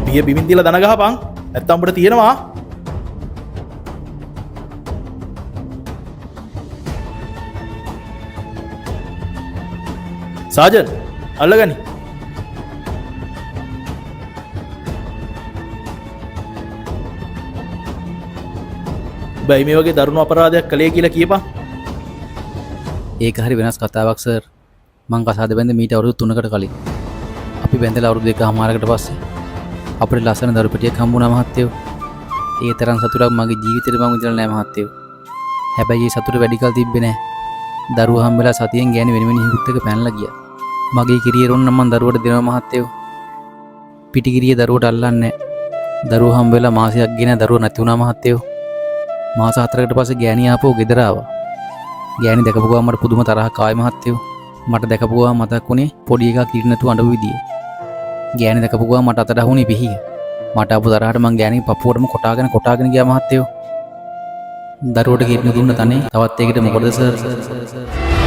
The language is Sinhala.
බිය බිමින් තියලා දන ගහපන්. නැත්තම් උඹට තියෙනවා. සාජන් අල්ලගනි. බයි මේ වගේ දරුණු අපරාධයක් කළේ කියලා කියපන්. ඒක හරි වෙනස් කතාවක් සර්. මං කසාද බැඳ මීට අවුරුදු 3කට කලින්. අපි බැඳලා අවුරුදු 2කමාරකට පස්සේ අපිට ලස්සන දරු පිටියක් හම්බුණා මහත්තයෝ. ඒ තරම් සතුටක් මගේ ජීවිතේට මම විඳලා නැහැ මහත්තයෝ. හැබැයි ඒ සතුට වැඩි කල තිබ්බේ නැහැ. දරුවා හම්බෙලා සතියෙන් ගෑණි වෙන මිනිහෙකුත් එක්ක පැනලා ගියා. මගේ කිරිය රොන්න මං දරුවට දෙනවා මහත්තයෝ. පිටි කිරිය දරුවට අල්ලන්නේ නැහැ. දරුවා හම්බෙලා මාසයක් ගෙන දරුවා නැති වුණා මහත්තයෝ. මාස 4කට පස්සේ ගෑණි ආපහු ගෙදර ආවා. ගෑණි දැකපු ගමන් මට පුදුම තරහක් ආයි මහත්තයෝ. මට දැකපු ගමන් මතක් වුණේ පොඩි එකා කිරි නැතුව අඬපු විදිය. ගෑණි දැකපු ගමන් මට අතට අහුනේ පිහිය. මට ආපු තරහට මං ගෑණි පපුවටම කොටාගෙන ගියා මහත්තයෝ. දරුවට කිරි දුන්න තනේ තවත් ඒකට මොකද සර්?